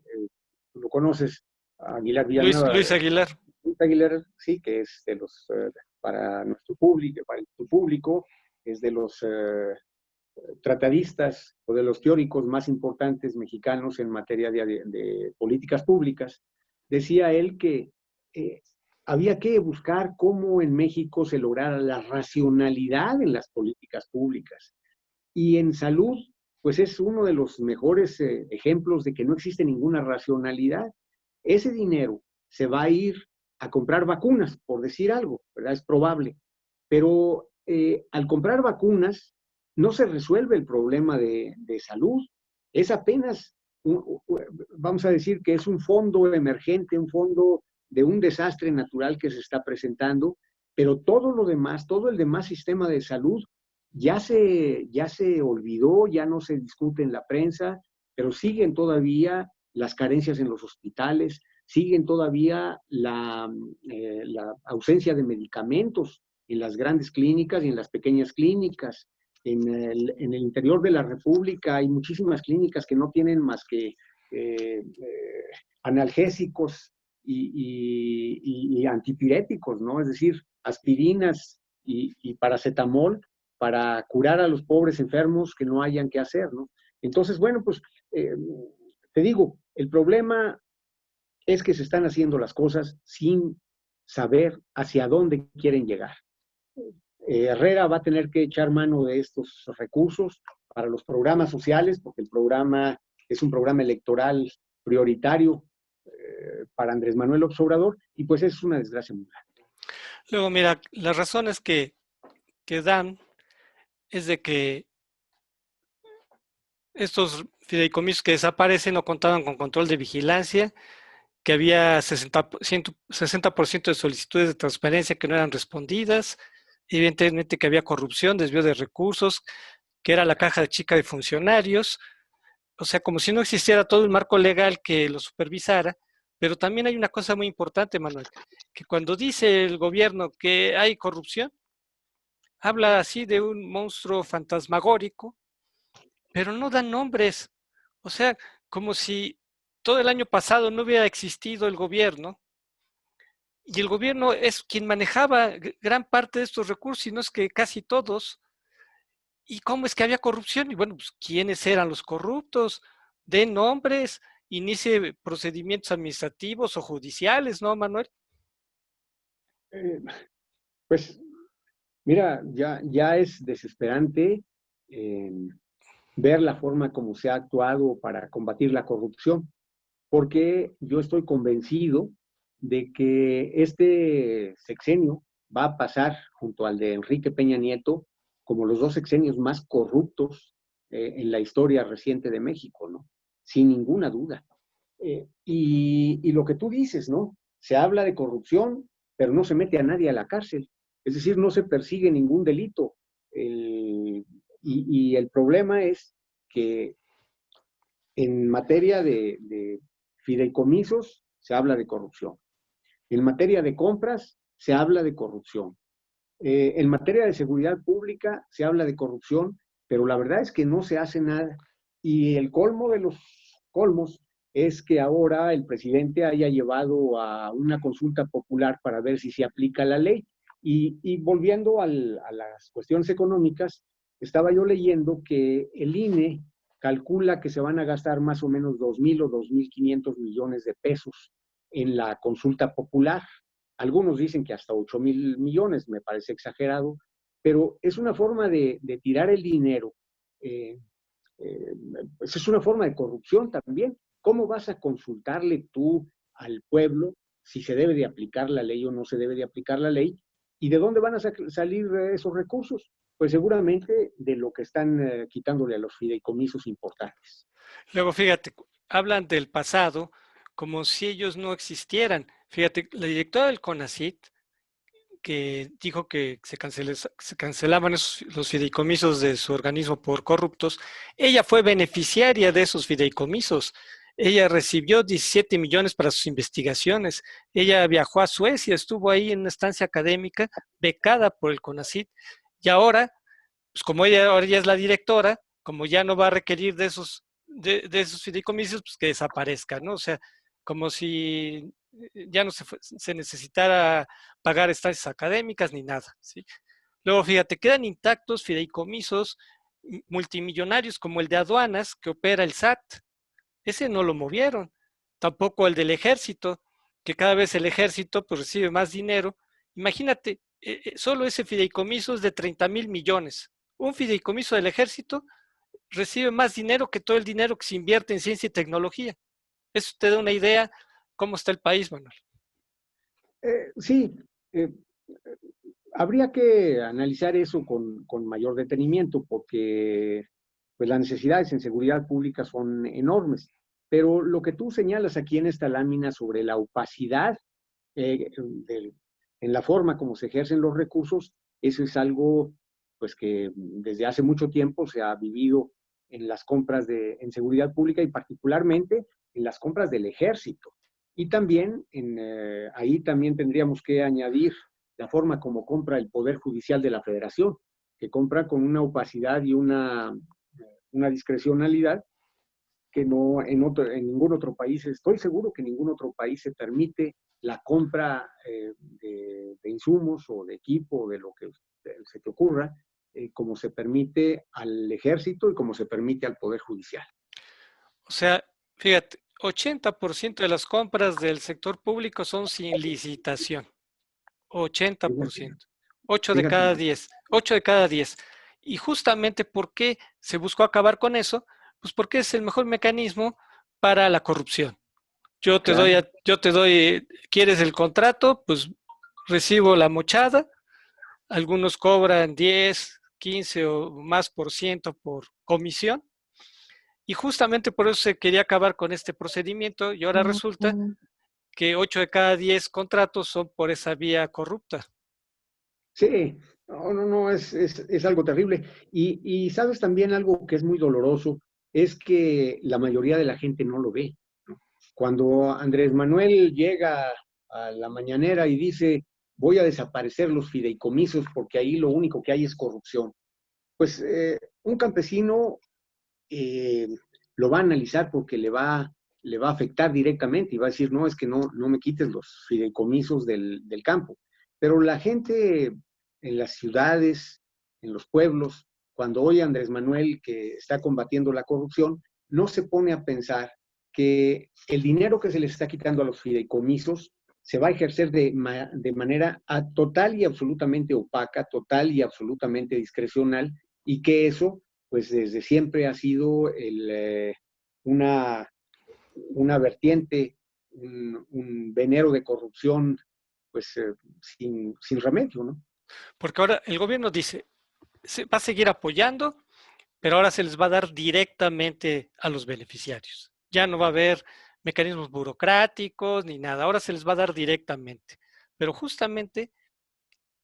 tú lo conoces, Aguilar Villanueva, Luis Aguilar. Luis Aguilar, sí, que es de los, para nuestro público, para tu público, es de los tratadistas o de los teóricos más importantes mexicanos en materia de políticas públicas. Decía él que eh, había que buscar cómo en México se lograra la racionalidad en las políticas públicas. Y en salud, pues es uno de los mejores ejemplos de que no existe ninguna racionalidad. Ese dinero se va a ir a comprar vacunas, por decir algo, ¿verdad? Es probable. Pero al comprar vacunas no se resuelve el problema de salud. Es apenas, vamos a decir que es un fondo emergente, un fondo de un desastre natural que se está presentando, pero todo lo demás, todo el demás sistema de salud ya se olvidó, ya no se discute en la prensa, pero siguen todavía las carencias en los hospitales, siguen todavía la ausencia de medicamentos en las grandes clínicas y en las pequeñas clínicas. En el interior de la República hay muchísimas clínicas que no tienen más que analgésicos y antipiréticos, ¿no? Es decir, aspirinas y paracetamol para curar a los pobres enfermos que no hayan que hacer, ¿no? Entonces, bueno, pues eh, te digo, el problema es que se están haciendo las cosas sin saber hacia dónde quieren llegar. Herrera va a tener que echar mano de estos recursos para los programas sociales, porque el programa es un programa electoral prioritario para Andrés Manuel López Obrador, y pues es una desgracia muy grande. Luego, mira, las razones que dan es de que estos fideicomisos que desaparecen no contaban con control de vigilancia, que había 60% de solicitudes de transparencia que no eran respondidas, evidentemente que había corrupción, desvío de recursos, que era la caja de chica de funcionarios, o sea, como si no existiera todo el marco legal que lo supervisara, pero también hay una cosa muy importante, Manuel, que cuando dice el gobierno que hay corrupción, habla así de un monstruo fantasmagórico, pero no dan nombres. O sea, como si todo el año pasado no hubiera existido el gobierno y el gobierno es quien manejaba gran parte de estos recursos, y no es que casi todos. ¿Y cómo es que había corrupción? Y bueno, pues ¿quiénes eran los corruptos? Den nombres, inicie procedimientos administrativos o judiciales, ¿no, Manuel? Eh, pues mira, ya es desesperante eh, ver la forma como se ha actuado para combatir la corrupción, porque yo estoy convencido de que este sexenio va a pasar junto al de Enrique Peña Nieto como los dos sexenios más corruptos en la historia reciente de México, ¿no? Sin ninguna duda. Y lo que tú dices, ¿no? Se habla de corrupción, pero no se mete a nadie a la cárcel. Es decir, no se persigue ningún delito. Y el problema es que en materia de fideicomisos se habla de corrupción. En materia de compras se habla de corrupción. En materia de seguridad pública se habla de corrupción, pero la verdad es que no se hace nada. Y el colmo de los colmos es que ahora el presidente haya llevado a una consulta popular para ver si se aplica la ley. Y volviendo a las cuestiones económicas, estaba yo leyendo que el INE calcula que se van a gastar más o menos 2,000 o 2,500 millones de pesos en la consulta popular. Algunos dicen que hasta 8,000 millones, me parece exagerado, pero es una forma de tirar el dinero, pues es una forma de corrupción también. ¿Cómo vas a consultarle tú al pueblo si se debe de aplicar la ley o no se debe de aplicar la ley? ¿Y de dónde van a salir esos recursos? Pues seguramente de lo que están quitándole a los fideicomisos importantes. Luego, fíjate, hablan del pasado como si ellos no existieran. Fíjate, la directora del CONACYT, que dijo que se cancelaban los fideicomisos de su organismo por corruptos, ella fue beneficiaria de esos fideicomisos. Ella recibió 17 millones para sus investigaciones. Ella viajó a Suecia, estuvo ahí en una estancia académica becada por el CONACYT. Y ahora, pues como ella ahora ya es la directora, como ya no va a requerir de esos fideicomisos, pues que desaparezca, ¿no? O sea, como si ya no se necesitara pagar estancias académicas ni nada, ¿sí? Luego, fíjate, quedan intactos fideicomisos multimillonarios como el de aduanas que opera el SAT. Ese no lo movieron. Tampoco el del ejército, que cada vez el ejército pues recibe más dinero. Imagínate, solo ese fideicomiso es de 30,000 millones. Un fideicomiso del ejército recibe más dinero que todo el dinero que se invierte en ciencia y tecnología. Eso te da una idea cómo está el país, Manuel. Sí, habría que analizar eso con mayor detenimiento porque pues, las necesidades en seguridad pública son enormes. Pero lo que tú señalas aquí en esta lámina sobre la opacidad en la forma como se ejercen los recursos, eso es algo pues que desde hace mucho tiempo se ha vivido en las compras en seguridad pública y particularmente en las compras del ejército. Y también ahí también tendríamos que añadir la forma como compra el Poder Judicial de la Federación, que compra con una opacidad y una discrecionalidad que no en ningún otro país, estoy seguro que en ningún otro país se permite la compra de insumos o de equipo, o de lo que se te ocurra, como se permite al ejército y como se permite al Poder Judicial. O sea, fíjate, 80% de las compras del sector público son sin licitación. 80%. 8 de cada 10. 8 de cada 10. Y justamente, ¿por qué se buscó acabar con eso? Pues porque es el mejor mecanismo para la corrupción. Yo te doy, ¿quieres el contrato? Pues recibo la mochada. Algunos cobran 10, 15 o más por ciento por comisión. Y justamente por eso se quería acabar con este procedimiento y ahora resulta que 8 de cada 10 contratos son por esa vía corrupta. Sí, no, es algo terrible. Y sabes también algo que es muy doloroso, es que la mayoría de la gente no lo ve, ¿no? Cuando Andrés Manuel llega a la mañanera y dice, voy a desaparecer los fideicomisos porque ahí lo único que hay es corrupción, pues un campesino eh, lo va a analizar porque le va a afectar directamente y va a decir, no, es que no me quites los fideicomisos del campo. Pero la gente en las ciudades, en los pueblos, cuando oye a Andrés Manuel que está combatiendo la corrupción, no se pone a pensar que el dinero que se les está quitando a los fideicomisos se va a ejercer de manera total y absolutamente opaca, total y absolutamente discrecional, y que eso pues desde siempre ha sido una, una vertiente, un venero de corrupción, pues sin remedio, ¿no? Porque ahora el gobierno dice, se va a seguir apoyando, pero ahora se les va a dar directamente a los beneficiarios. Ya no va a haber mecanismos burocráticos ni nada, ahora se les va a dar directamente. Pero justamente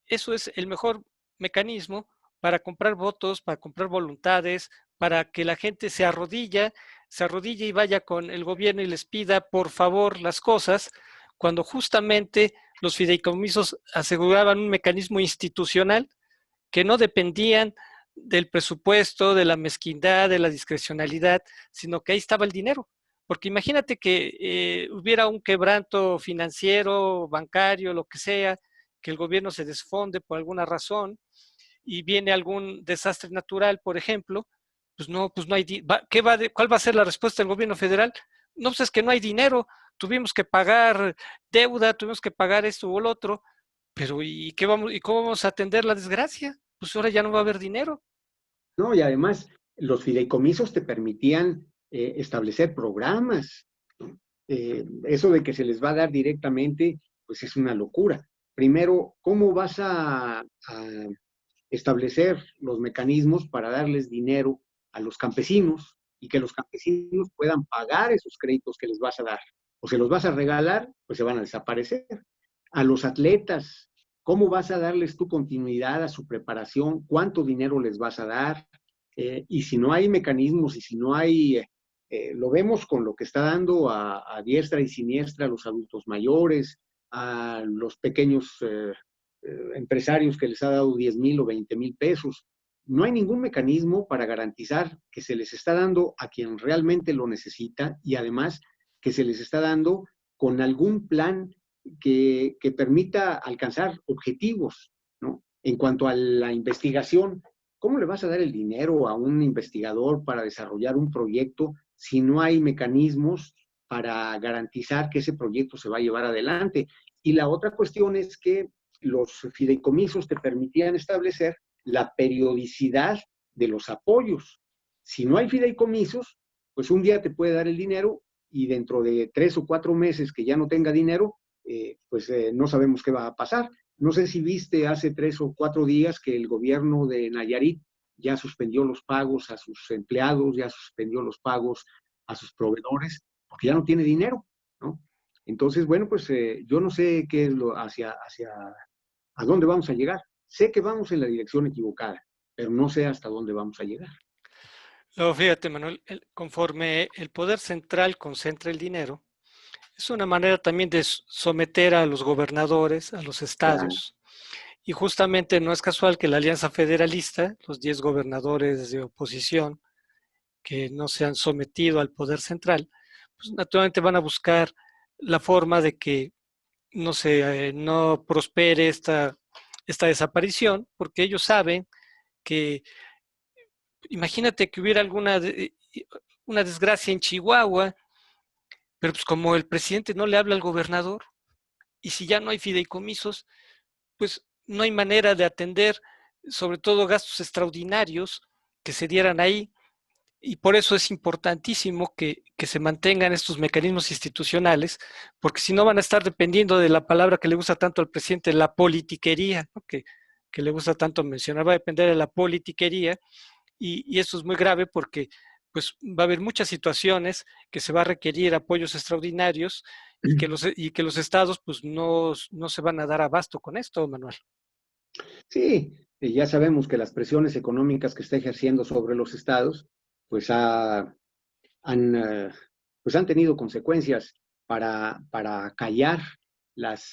eso es el mejor mecanismo para comprar votos, para comprar voluntades, para que la gente se arrodille y vaya con el gobierno y les pida por favor las cosas, cuando justamente los fideicomisos aseguraban un mecanismo institucional que no dependían del presupuesto, de la mezquindad, de la discrecionalidad, sino que ahí estaba el dinero. Porque imagínate que hubiera un quebranto financiero, bancario, lo que sea, que el gobierno se desfonde por alguna razón y viene algún desastre natural, por ejemplo, pues no hay, ¿cuál va a ser la respuesta del gobierno federal? No, pues es que no hay dinero, tuvimos que pagar deuda, tuvimos que pagar esto o lo otro, pero ¿y cómo vamos a atender la desgracia? pues ahora ya no va a haber dinero. No, y además los fideicomisos te permitían establecer programas, ¿no? Eso de que se les va a dar directamente, pues es una locura. Primero, ¿cómo vas a establecer los mecanismos para darles dinero a los campesinos y que los campesinos puedan pagar esos créditos que les vas a dar? O se los vas a regalar, pues se van a desaparecer. A los atletas, ¿cómo vas a darles tu continuidad a su preparación? ¿Cuánto dinero les vas a dar? Y si no hay mecanismos y si no hay, lo vemos con lo que está dando a diestra y siniestra a los adultos mayores, a los pequeños empresarios que les ha dado 10,000 o 20,000 pesos. No hay ningún mecanismo para garantizar que se les está dando a quien realmente lo necesita y además que se les está dando con algún plan que permita alcanzar objetivos, ¿no? En cuanto a la investigación, ¿cómo le vas a dar el dinero a un investigador para desarrollar un proyecto si no hay mecanismos para garantizar que ese proyecto se va a llevar adelante? Y la otra cuestión es que los fideicomisos te permitían establecer la periodicidad de los apoyos. Si no hay fideicomisos, pues un día te puede dar el dinero y dentro de 3 o 4 meses que ya no tenga dinero, no sabemos qué va a pasar. No sé si viste hace 3 o 4 días que el gobierno de Nayarit ya suspendió los pagos a sus empleados, ya suspendió los pagos a sus proveedores, porque ya no tiene dinero, ¿no? Entonces, bueno, pues yo no sé qué es a dónde vamos a llegar. Sé que vamos en la dirección equivocada, pero no sé hasta dónde vamos a llegar. Luego, fíjate, Manuel, conforme el poder central concentra el dinero, es una manera también de someter a los gobernadores, a los Claro. estados. Y justamente no es casual que la Alianza Federalista, los 10 gobernadores de oposición que no se han sometido al poder central, pues naturalmente van a buscar la forma de que no prospere esta desaparición, porque ellos saben que, imagínate que hubiera una desgracia en Chihuahua, pero pues como el presidente no le habla al gobernador, y si ya no hay fideicomisos, pues no hay manera de atender, sobre todo gastos extraordinarios que se dieran ahí, y por eso es importantísimo que se mantengan estos mecanismos institucionales, porque si no van a estar dependiendo de la palabra que le gusta tanto al presidente, la politiquería, ¿no? Que le gusta tanto mencionar, va a depender de la politiquería, y eso es muy grave porque pues va a haber muchas situaciones que se va a requerir apoyos extraordinarios y que los estados pues no se van a dar abasto con esto, Manuel. Sí, y ya sabemos que las presiones económicas que está ejerciendo sobre los estados, pues han, pues han tenido consecuencias para callar las,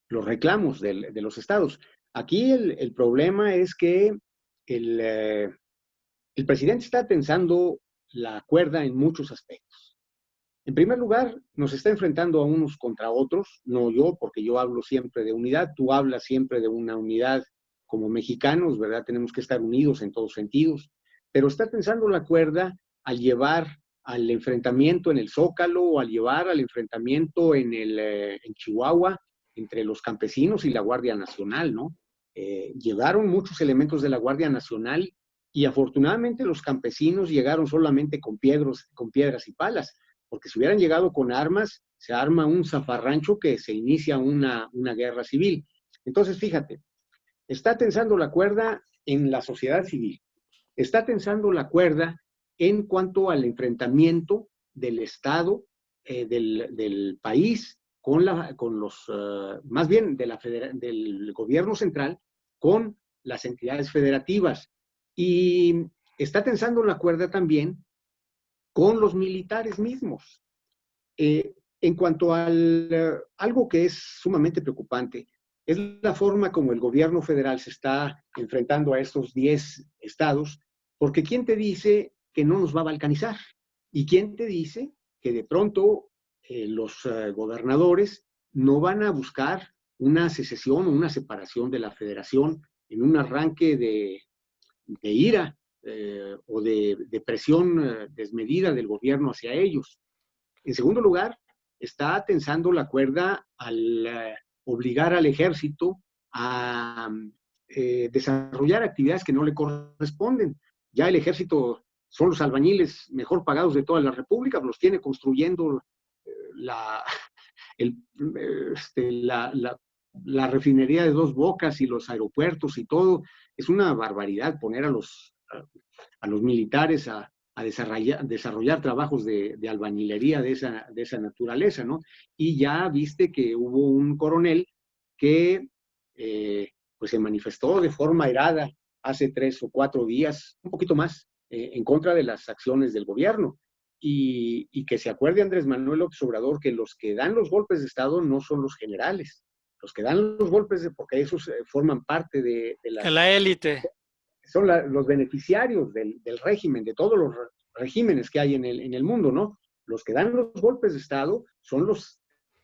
los reclamos de los estados. Aquí el problema es que el, eh, el presidente está tensando la cuerda en muchos aspectos. En primer lugar, nos está enfrentando a unos contra otros, no yo, porque yo hablo siempre de unidad, tú hablas siempre de una unidad como mexicanos, ¿verdad? Tenemos que estar unidos en todos sentidos, pero está tensando la cuerda al llevar al enfrentamiento en el Zócalo o al llevar al enfrentamiento en Chihuahua entre los campesinos y la Guardia Nacional, ¿no? Llegaron muchos elementos de la Guardia Nacional y afortunadamente los campesinos llegaron solamente con piedras y palas, porque si hubieran llegado con armas, se arma un zafarrancho que se inicia una guerra civil. Entonces, fíjate, está tensando la cuerda en la sociedad civil, está tensando la cuerda en cuanto al enfrentamiento del Estado, del país, con los, más bien del gobierno central, con las entidades federativas. Y está tensando la cuerda también con los militares mismos. En cuanto algo que es sumamente preocupante, es la forma como el gobierno federal se está enfrentando a estos 10 estados, porque ¿quién te dice que no nos va a balcanizar? ¿Y quién te dice que de pronto los gobernadores no van a buscar una secesión o una separación de la federación en un arranque de ira o de presión desmedida del gobierno hacia ellos? En segundo lugar, está tensando la cuerda al obligar al ejército a desarrollar actividades que no le corresponden. Ya el ejército son los albañiles mejor pagados de toda la República, los tiene construyendo la, el, la refinería de Dos Bocas y los aeropuertos y todo. Es una barbaridad poner a los militares a desarrollar trabajos de albañilería de esa naturaleza, ¿no? Y ya viste que hubo un coronel que pues se manifestó de forma airada hace 3 o 4 días, un poquito más, en contra de las acciones del gobierno. Y que se acuerde Andrés Manuel López Obrador que los que dan los golpes de Estado no son los generales, los que dan los golpes, porque esos forman parte de la élite. Son los beneficiarios del régimen, de todos los regímenes que hay en el mundo, ¿no? Los que dan los golpes de Estado son los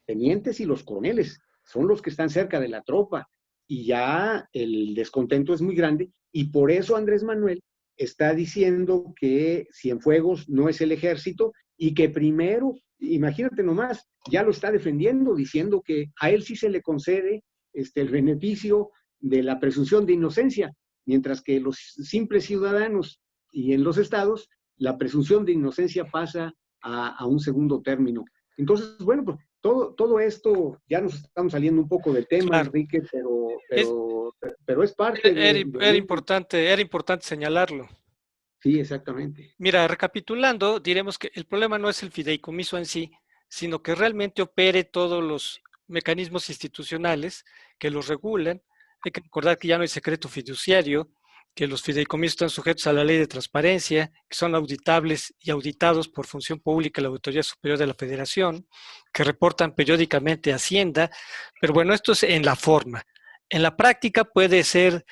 tenientes y los coroneles, son los que están cerca de la tropa, y ya el descontento es muy grande, y por eso Andrés Manuel está diciendo que Cienfuegos no es el ejército, y que primero, imagínate nomás, ya lo está defendiendo, diciendo que a él sí se le concede el beneficio de la presunción de inocencia, mientras que los simples ciudadanos y en los estados, la presunción de inocencia pasa a un segundo término. Entonces, bueno, pues todo esto, ya nos estamos saliendo un poco del tema, claro, Enrique, pero es parte era importante señalarlo. Sí, exactamente. Mira, recapitulando, diremos que el problema no es el fideicomiso en sí, sino que realmente opere todos los mecanismos institucionales que los regulan. Hay que recordar que ya no hay secreto fiduciario, que los fideicomisos están sujetos a la ley de transparencia, que son auditables y auditados por Función Pública y la Auditoría Superior de la Federación, que reportan periódicamente a Hacienda, pero bueno, esto es en la forma. En la práctica puede ser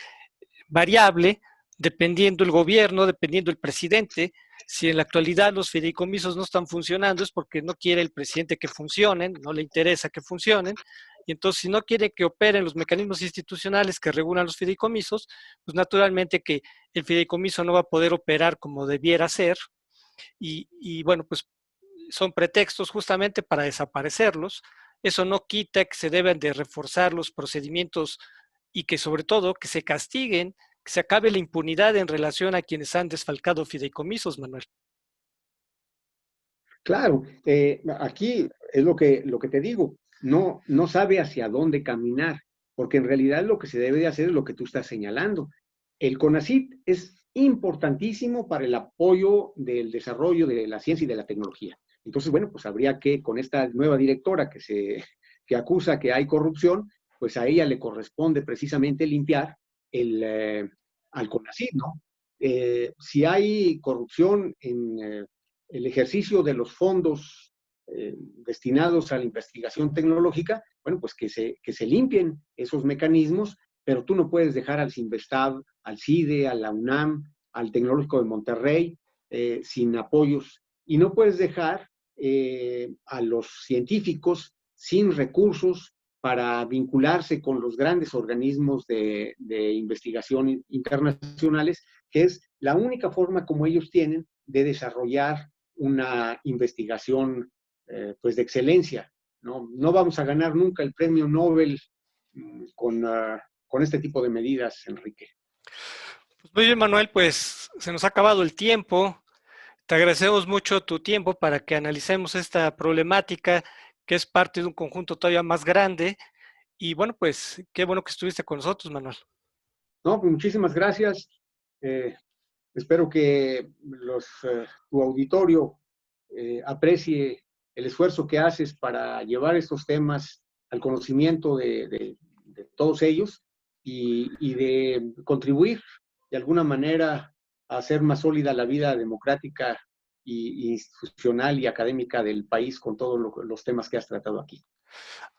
variable, dependiendo el gobierno, dependiendo el presidente. Si en la actualidad los fideicomisos no están funcionando es porque no quiere el presidente que funcionen, no le interesa que funcionen, y entonces si no quiere que operen los mecanismos institucionales que regulan los fideicomisos, pues naturalmente que el fideicomiso no va a poder operar como debiera ser, y bueno, pues son pretextos justamente para desaparecerlos. Eso no quita que se deben de reforzar los procedimientos y que sobre todo que se castiguen, que se acabe la impunidad en relación a quienes han desfalcado fideicomisos, Manuel. Claro, aquí es lo que te digo, no sabe hacia dónde caminar, porque en realidad lo que se debe de hacer es lo que tú estás señalando. El CONACYT es importantísimo para el apoyo del desarrollo de la ciencia y de la tecnología. Entonces, bueno, pues habría que, con esta nueva directora que acusa que hay corrupción, pues a ella le corresponde precisamente limpiar al CONACYT, ¿no? Si hay corrupción en el ejercicio de los fondos destinados a la investigación tecnológica, bueno, pues que se limpien esos mecanismos, pero tú no puedes dejar al CINVESTAB, al CIDE, a la UNAM, al Tecnológico de Monterrey, sin apoyos, y no puedes dejar a los científicos sin recursos para vincularse con los grandes organismos de investigación internacionales, que es la única forma como ellos tienen de desarrollar una investigación pues de excelencia. No vamos a ganar nunca el premio Nobel con este tipo de medidas, Enrique. Pues muy bien, Manuel, pues se nos ha acabado el tiempo. Te agradecemos mucho tu tiempo para que analicemos esta problemática que es parte de un conjunto todavía más grande. Y bueno, pues qué bueno que estuviste con nosotros, Manuel. No, pues muchísimas gracias. Espero que tu auditorio aprecie el esfuerzo que haces para llevar estos temas al conocimiento de todos ellos y de contribuir de alguna manera a hacer más sólida la vida democrática y institucional y académica del país con todos los temas que has tratado aquí.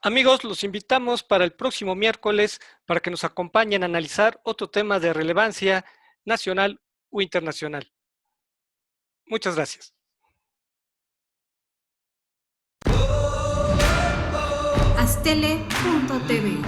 Amigos, los invitamos para el próximo miércoles para que nos acompañen a analizar otro tema de relevancia nacional o internacional. Muchas gracias. Astele.tv